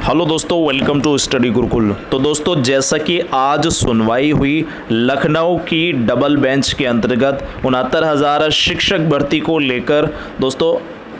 Hello दोस्तों, welcome to study Gurukul. तो दोस्तों, जैसा कि आज सुनवाई हुई लखनऊ की डबल बेंच के अंतर्गत 69,000 शिक्षक भर्ती को लेकर दोस्तों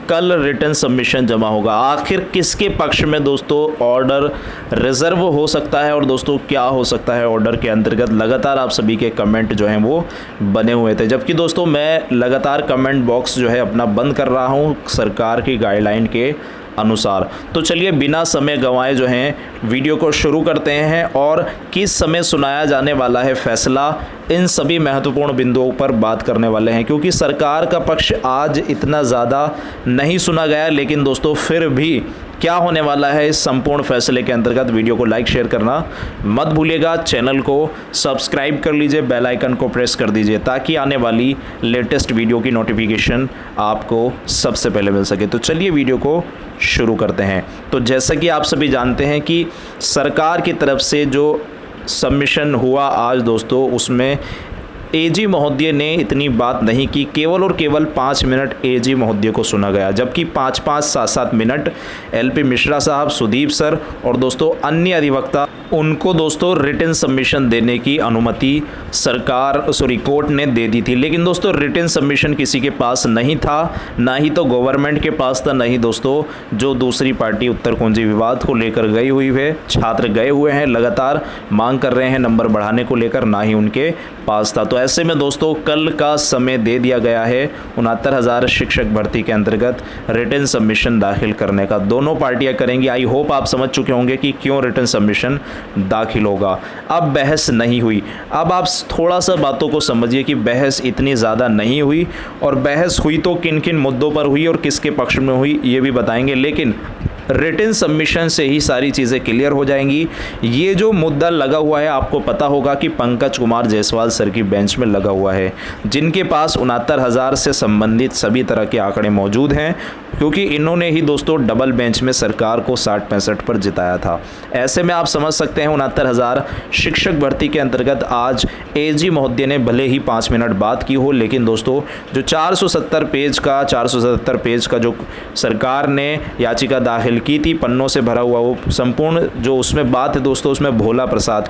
कल रिटर्न सबमिशन जमा होगा। आखिर किसके पक्ष में दोस्तों ऑर्डर रिजर्व हो सकता है और दोस्तों क्या हो सकता है ऑर्डर के अंतर्गत, लगातार आप सभी के कमेंट जो हैं वो बने हुए थे। जबकि दोस्तों मैं लगातार कमेंट बॉक्स जो है अपना बंद कर रहा हूँ सरकार की गाइडलाइन के अनुसार। तो चलिए बिना समय गंवाए जो हैं वीडियो को शुरू करते हैं और किस समय सुनाया जाने वाला है फैसला, इन सभी महत्वपूर्ण बिंदुओं पर बात करने वाले हैं। क्योंकि सरकार का पक्ष आज इतना ज़्यादा नहीं सुना गया, लेकिन दोस्तों फिर भी क्या होने वाला है इस संपूर्ण फैसले के अंतर्गत, वीडियो को लाइक शेयर करना मत भूलिएगा। चैनल को सब्सक्राइब कर लीजिए, बेल आइकन को प्रेस कर दीजिए ताकि आने वाली लेटेस्ट वीडियो की नोटिफिकेशन आपको सबसे पहले मिल सके। तो चलिए वीडियो को शुरू करते हैं। तो जैसा कि आप सभी जानते हैं कि सरकार की तरफ से जो सबमिशन हुआ आज दोस्तों, उसमें एजी महोदय ने इतनी बात नहीं की, केवल और केवल 5 मिनट एजी महोदय को सुना गया। जबकि 5-5, 7-7 मिनट एलपी मिश्रा साहब, सुदीप सर और दोस्तों अन्य अधिवक्ता, उनको दोस्तों रिटन सबमिशन देने की अनुमति कोर्ट ने दे दी थी। लेकिन दोस्तों रिटन सबमिशन किसी के पास नहीं था, ना ही तो गवर्नमेंट के पास था, ना ही दोस्तों जो दूसरी पार्टी उत्तर कुंजी विवाद को लेकर गई हुई है, छात्र गए हुए हैं, लगातार मांग कर रहे हैं नंबर बढ़ाने को लेकर, ना ही उनके पास था। तो ऐसे में दोस्तों कल का समय दे दिया गया है 69,000 शिक्षक भर्ती के अंतर्गत रिटन सबमिशन दाखिल करने का। दोनों पार्टियां करेंगी। आई होप आप समझ चुके होंगे कि क्यों रिटन सबमिशन दाखिल होगा। अब बहस नहीं हुई। अब आप थोड़ा सा बातों को समझिए कि बहस इतनी ज़्यादा नहीं हुई, और बहस हुई तो किन किन मुद्दों पर हुई और किसके पक्ष में हुई ये भी बताएंगे। लेकिन रिटन सबमिशन से ही सारी चीज़ें क्लियर हो जाएंगी। ये जो मुद्दा लगा हुआ है, आपको पता होगा कि पंकज कुमार जायसवाल सर की बेंच में लगा हुआ है, जिनके पास 69,000 से संबंधित सभी तरह के आंकड़े मौजूद हैं, क्योंकि इन्होंने ही दोस्तों डबल बेंच में सरकार को 60-65 पर जिताया था। ऐसे में आप समझ सकते हैं 69,000 शिक्षक भर्ती के अंतर्गत आज एजी महोदय ने भले ही 5 मिनट बात की हो, लेकिन दोस्तों जो 477 पेज का जो सरकार ने याचिका दाखिल की थी, पन्नों से भरा हुआ वो संपूर्ण जो उसमें बात है दोस्तों, उसमें भोला प्रसाद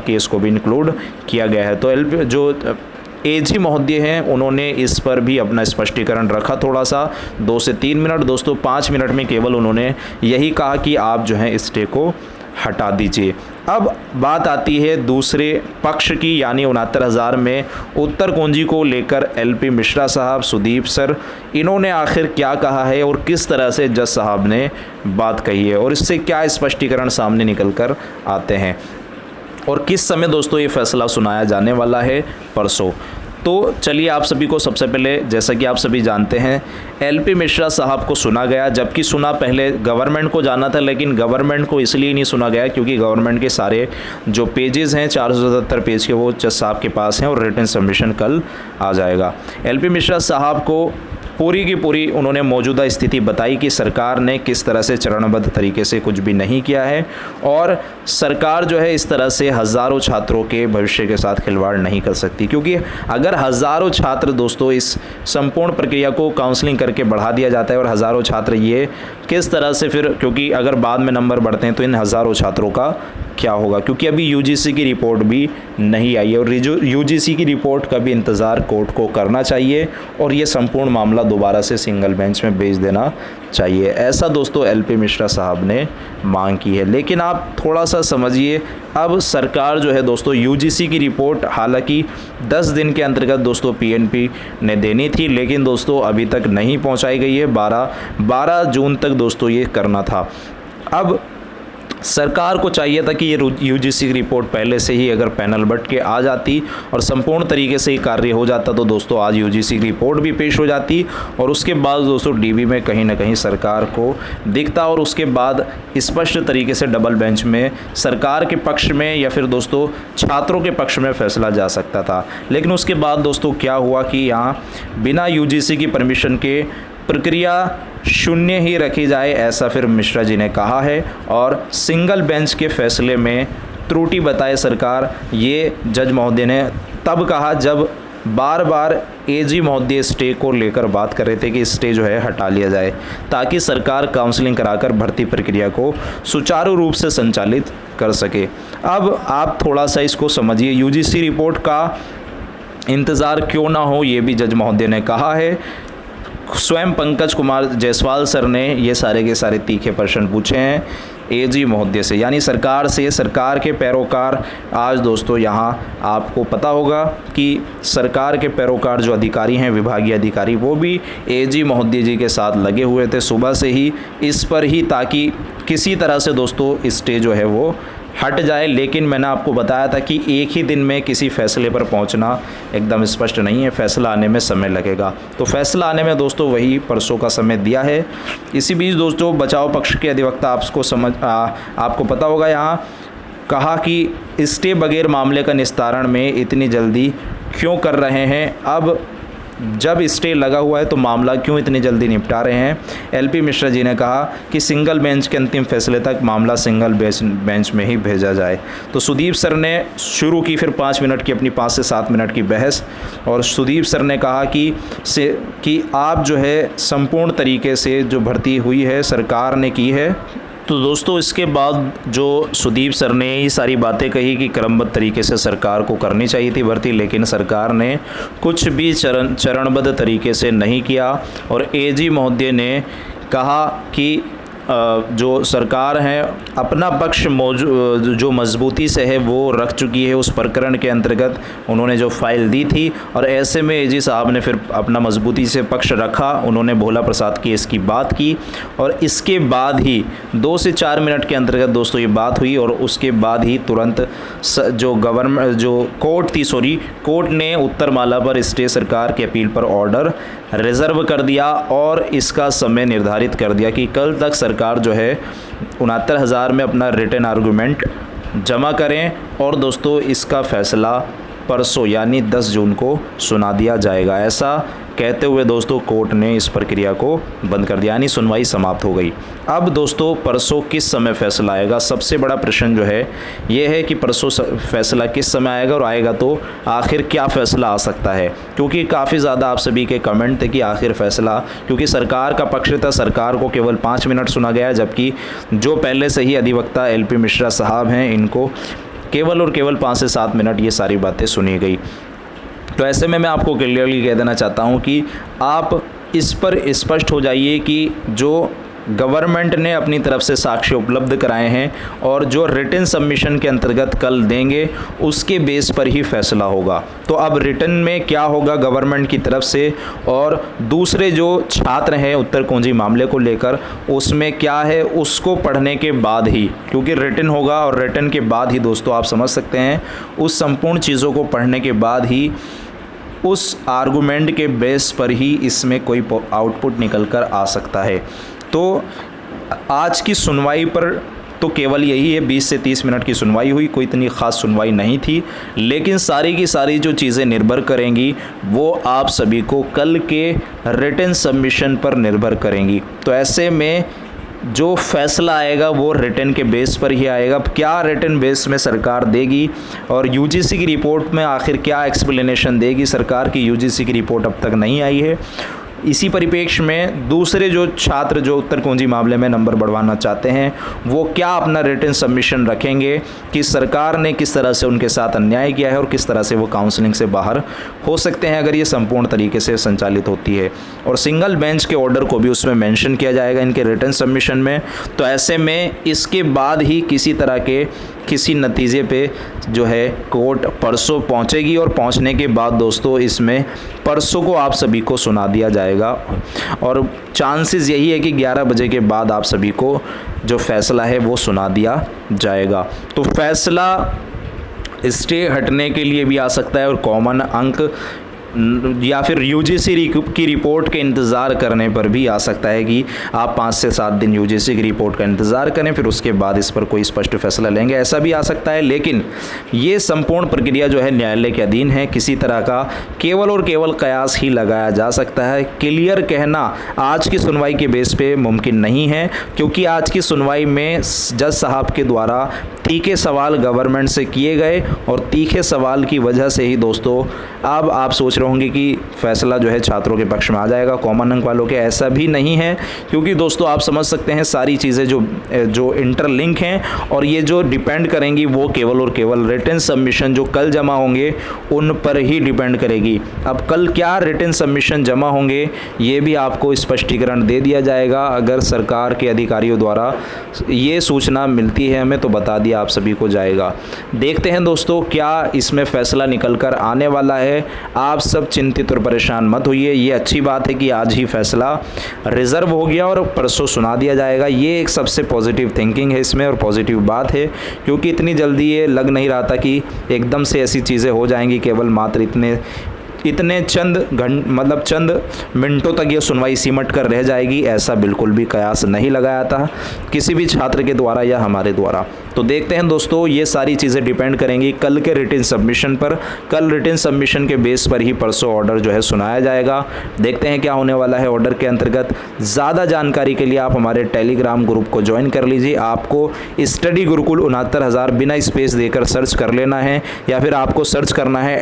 केस को भी इंक्लूड किया गया है। तो जो एजी महोदय हैं उन्होंने इस पर भी अपना स्पष्टीकरण रखा थोड़ा सा, 2 से 3 मिनट दोस्तों। 5 मिनट में केवल उन्होंने यही कहा कि आप जो है स्टे को हटा दीजिए। अब बात आती है दूसरे पक्ष की, यानी 69,000 में उत्तर कुंजी को लेकर एलपी मिश्रा साहब, सुदीप सर, इन्होंने आखिर क्या कहा है और किस तरह से जज साहब ने बात कही है और इससे क्या स्पष्टीकरण सामने निकल कर आते हैं और किस समय दोस्तों ये फैसला सुनाया जाने वाला है, परसों। तो चलिए आप सभी को सबसे पहले, जैसा कि आप सभी जानते हैं, एलपी मिश्रा साहब को सुना गया। जबकि सुना पहले गवर्नमेंट को जाना था, लेकिन गवर्नमेंट को इसलिए नहीं सुना गया क्योंकि गवर्नमेंट के सारे जो पेजेस हैं 477 पेज के, वो जज साहब के पास हैं और रिटन सबमिशन कल आ जाएगा। एलपी मिश्रा साहब को पूरी की पूरी उन्होंने मौजूदा स्थिति बताई कि सरकार ने किस तरह से चरणबद्ध तरीके से कुछ भी नहीं किया है और सरकार जो है इस तरह से हज़ारों छात्रों के भविष्य के साथ खिलवाड़ नहीं कर सकती। क्योंकि अगर हज़ारों छात्र दोस्तों इस संपूर्ण प्रक्रिया को काउंसलिंग करके बढ़ा दिया जाता है और हज़ारों छात्र ये किस तरह से फिर, क्योंकि अगर बाद में नंबर बढ़ते हैं तो इन हज़ारों छात्रों का क्या होगा, क्योंकि अभी यूजीसी की रिपोर्ट भी नहीं आई है और यूजीसी की रिपोर्ट का भी इंतज़ार कोर्ट को करना चाहिए और ये संपूर्ण मामला दोबारा से सिंगल बेंच में भेज देना चाहिए। ऐसा दोस्तों एलपी मिश्रा साहब ने मांग की है। लेकिन आप थोड़ा सा समझिए, अब सरकार जो है दोस्तों यूजीसी की रिपोर्ट हालांकि 10 दिन के अंतर्गत दोस्तों पीएनपी ने देनी थी, लेकिन दोस्तों अभी तक नहीं पहुंचाई गई है। 12 जून तक दोस्तों ये करना था। अब सरकार को चाहिए था कि ये यूजीसी की रिपोर्ट पहले से ही अगर पैनल बट के आ जाती और संपूर्ण तरीके से ही कार्य हो जाता, तो दोस्तों आज यूजीसी की रिपोर्ट भी पेश हो जाती और उसके बाद दोस्तों डीबी में कहीं ना कहीं सरकार को दिखता और उसके बाद स्पष्ट तरीके से डबल बेंच में सरकार के पक्ष में या फिर दोस्तों छात्रों के पक्ष में फैसला जा सकता था। लेकिन उसके बाद दोस्तों क्या हुआ कि यहाँ बिना यूजीसी की परमिशन के प्रक्रिया शून्य ही रखी जाए, ऐसा फिर मिश्रा जी ने कहा है और सिंगल बेंच के फैसले में त्रुटि बताए सरकार। ये जज महोदय ने तब कहा जब बार बार एजी महोदय स्टे को लेकर बात कर रहे थे कि स्टे जो है हटा लिया जाए ताकि सरकार काउंसलिंग कराकर भर्ती प्रक्रिया को सुचारू रूप से संचालित कर सके। अब आप थोड़ा सा इसको समझिए, यूजीसी रिपोर्ट का इंतज़ार क्यों ना हो, ये भी जज महोदय ने कहा है। स्वयं पंकज कुमार जायसवाल सर ने ये सारे के सारे तीखे प्रश्न पूछे हैं एजी महोदय से, यानी सरकार से। सरकार के पैरोकार आज दोस्तों यहाँ आपको पता होगा कि सरकार के पैरोकार जो अधिकारी हैं, विभागीय अधिकारी, वो भी एजी महोदय जी के साथ लगे हुए थे सुबह से ही इस पर ही, ताकि किसी तरह से दोस्तों स्टे जो है वो हट जाए। लेकिन मैंने आपको बताया था कि एक ही दिन में किसी फैसले पर पहुंचना एकदम स्पष्ट नहीं है, फैसला आने में समय लगेगा। तो फैसला आने में दोस्तों वही परसों का समय दिया है। इसी बीच दोस्तों बचाव पक्ष के अधिवक्ता आपको पता होगा यहाँ कहा कि स्टे बगैर मामले का निस्तारण में इतनी जल्दी क्यों कर रहे हैं, अब जब स्टे लगा हुआ है तो मामला क्यों इतनी जल्दी निपटा रहे हैं। एलपी मिश्रा जी ने कहा कि सिंगल बेंच के अंतिम फैसले तक मामला सिंगल बेंच में ही भेजा जाए। तो सुदीप सर ने शुरू की फिर 5 मिनट की अपनी 5 से 7 मिनट की बहस, और सुदीप सर ने कहा कि आप जो है संपूर्ण तरीके से जो भर्ती हुई है सरकार ने की है। तो दोस्तों इसके बाद जो सुदीप सर ने ये सारी बातें कही कि क्रमबद्ध तरीके से सरकार को करनी चाहिए थी भर्ती, लेकिन सरकार ने कुछ भी चरणबद्ध तरीके से नहीं किया। और एजी महोदय ने कहा कि जो सरकार है अपना पक्ष जो मजबूती से है वो रख चुकी है उस प्रकरण के अंतर्गत उन्होंने जो फाइल दी थी, और ऐसे में एजी साहब ने फिर अपना मजबूती से पक्ष रखा। उन्होंने भोला प्रसाद केस की बात की और इसके बाद ही 2 से 4 मिनट के अंतर्गत दोस्तों ये बात हुई, और उसके बाद ही तुरंत जो कोर्ट ने उत्तरमाला पर स्टे सरकार की अपील पर ऑर्डर रिजर्व कर दिया और इसका समय निर्धारित कर दिया कि कल तक सरकार जो है 69,000 में अपना रिटन आर्गूमेंट जमा करें, और दोस्तों इसका फैसला परसों यानी 10 जून को सुना दिया जाएगा। ऐसा कहते हुए दोस्तों कोर्ट ने इस प्रक्रिया को बंद कर दिया, यानी सुनवाई समाप्त हो गई। अब दोस्तों परसों किस समय फैसला आएगा, सबसे बड़ा प्रश्न जो है ये है कि परसों फैसला किस समय आएगा, और आएगा तो आखिर क्या फ़ैसला आ सकता है। क्योंकि काफ़ी ज़्यादा आप सभी के कमेंट थे कि आखिर फ़ैसला, क्योंकि सरकार का पक्ष था, सरकार को केवल 5 मिनट सुना गया, जबकि जो पहले से ही अधिवक्ता एलपी मिश्रा साहब हैं इनको केवल और केवल 5 से 7 मिनट ये सारी बातें सुनी गई। तो ऐसे में मैं आपको क्लियरली कह देना चाहता हूँ कि आप इस पर स्पष्ट हो जाइए कि जो गवर्नमेंट ने अपनी तरफ से साक्ष्य उपलब्ध कराए हैं और जो रिटन सबमिशन के अंतर्गत कल देंगे उसके बेस पर ही फैसला होगा। तो अब रिटन में क्या होगा गवर्नमेंट की तरफ से, और दूसरे जो छात्र हैं उत्तर कुंजी मामले को लेकर उसमें क्या है, उसको पढ़ने के बाद ही, क्योंकि रिटन होगा और रिटन के बाद ही दोस्तों आप समझ सकते हैं उस संपूर्ण चीज़ों को पढ़ने के बाद ही उस आर्गूमेंट के बेस पर ही इसमें कोई आउटपुट निकल कर आ सकता है। तो आज की सुनवाई पर तो केवल यही है, 20 से 30 मिनट की सुनवाई हुई, कोई इतनी ख़ास सुनवाई नहीं थी, लेकिन सारी की सारी जो चीज़ें निर्भर करेंगी वो आप सभी को कल के रिटन सबमिशन पर निर्भर करेंगी। तो ऐसे में जो फैसला आएगा वो रिटन के बेस पर ही आएगा। क्या रिटन बेस में सरकार देगी और यूजीसी की रिपोर्ट में आखिर क्या एक्सप्लेनेशन देगी सरकार की, यूजीसी की रिपोर्ट अब तक नहीं आई है। इसी परिप्रेक्ष्य में दूसरे जो छात्र जो उत्तर कुंजी मामले में नंबर बढ़वाना चाहते हैं वो क्या अपना रिटन सबमिशन रखेंगे कि सरकार ने किस तरह से उनके साथ अन्याय किया है और किस तरह से वो काउंसलिंग से बाहर हो सकते हैं अगर ये संपूर्ण तरीके से संचालित होती है। और सिंगल बेंच के ऑर्डर को भी उसमें मेंशन किया जाएगा इनके रिटन सबमिशन में। तो ऐसे में इसके बाद ही किसी तरह के किसी नतीजे पे जो है कोर्ट परसों पहुंचेगी, और पहुंचने के बाद दोस्तों इसमें परसों को आप सभी को सुना दिया जाएगा, और चांसेस यही है कि 11 बजे के बाद आप सभी को जो फैसला है वो सुना दिया जाएगा। तो फैसला स्टे हटने के लिए भी आ सकता है और कॉमन अंक या फिर यूजीसी की रिपोर्ट के इंतज़ार करने पर भी आ सकता है कि आप 5 से 7 दिन यूजीसी की रिपोर्ट का इंतज़ार करें, फिर उसके बाद इस पर कोई स्पष्ट फैसला लेंगे, ऐसा भी आ सकता है। लेकिन ये संपूर्ण प्रक्रिया जो है न्यायालय के अधीन है, किसी तरह का केवल और केवल कयास ही लगाया जा सकता है। क्लियर कहना आज की सुनवाई के बेस पे मुमकिन नहीं है, क्योंकि आज की सुनवाई में जज साहब के द्वारा तीखे सवाल गवर्नमेंट से किए गए और तीखे सवाल की वजह से ही दोस्तों अब आप सोच रहे होंगे कि फैसला जो है छात्रों के पक्ष में आ जाएगा, कॉमन अंक वालों के। ऐसा भी नहीं है, क्योंकि दोस्तों आप समझ सकते हैं सारी चीज़ें जो इंटरलिंक हैं और ये जो डिपेंड करेंगी वो केवल और केवल रिटन सबमिशन जो कल जमा होंगे उन पर ही डिपेंड करेगी। अब कल क्या रिटन सबमिशन जमा होंगे ये भी आपको स्पष्टीकरण दे दिया जाएगा। अगर सरकार के अधिकारियों द्वारा ये सूचना मिलती है हमें तो बता दिया आप सभी को जाएगा। देखते हैं दोस्तों क्या इसमें फैसला निकल कर आने वाला है। आप सब चिंतित और परेशान मत होइए, ये अच्छी बात है कि आज ही फैसला रिजर्व हो गया और परसों सुना दिया जाएगा। ये एक सबसे पॉजिटिव थिंकिंग है इसमें और पॉजिटिव बात है, क्योंकि इतनी जल्दी ये लग नहीं रहा था कि एकदम से ऐसी चीज़ें हो जाएंगी। केवल मात्र इतने चंद मिनटों तक ये सुनवाई सिमट कर रह जाएगी, ऐसा बिल्कुल भी कयास नहीं लगाया था किसी भी छात्र के द्वारा या हमारे द्वारा। तो देखते हैं दोस्तों, ये सारी चीज़ें डिपेंड करेंगी कल के रिटन सबमिशन पर। कल रिटन सबमिशन के बेस पर ही परसों ऑर्डर जो है सुनाया जाएगा। देखते हैं क्या होने वाला है ऑर्डर के अंतर्गत। ज़्यादा जानकारी के लिए आप हमारे टेलीग्राम ग्रुप को ज्वाइन कर लीजिए। आपको स्टडी गुरुकुल 69,000 बिना स्पेस देकर सर्च कर लेना है, या फिर आपको सर्च करना है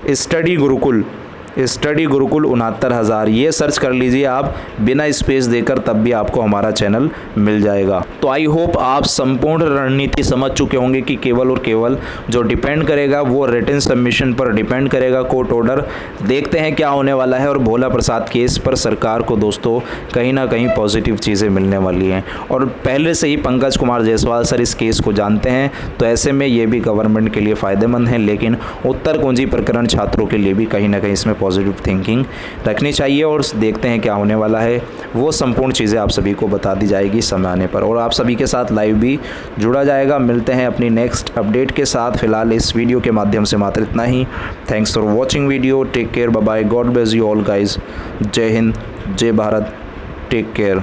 @स्टडी गुरुकुल 69,000 ये सर्च कर लीजिए आप बिना स्पेस देकर, तब भी आपको हमारा चैनल मिल जाएगा। तो आई होप आप संपूर्ण रणनीति समझ चुके होंगे कि केवल और केवल जो डिपेंड करेगा वो रिटन सबमिशन पर डिपेंड करेगा कोर्ट ऑर्डर। देखते हैं क्या होने वाला है। और भोला प्रसाद केस पर सरकार को दोस्तों कहीं ना कहीं पॉजिटिव चीज़ें मिलने वाली हैं, और पहले से ही पंकज कुमार जायसवाल सर इस केस को जानते हैं, तो ऐसे में ये भी गवर्नमेंट के लिए फ़ायदेमंद है। लेकिन उत्तर कुंजी प्रकरण छात्रों के लिए भी कहीं ना कहीं इसमें पॉजिटिव थिंकिंग रखनी चाहिए। और देखते हैं क्या होने वाला है, वो संपूर्ण चीज़ें आप सभी को बता दी जाएगी समय आने पर, और आप सभी के साथ लाइव भी जुड़ा जाएगा। मिलते हैं अपनी नेक्स्ट अपडेट के साथ। फिलहाल इस वीडियो के माध्यम से मात्र इतना ही। Thanks for watching video. Take care, bye bye, God bless you all guys. जय हिंद, जय भारत, टेक केयर।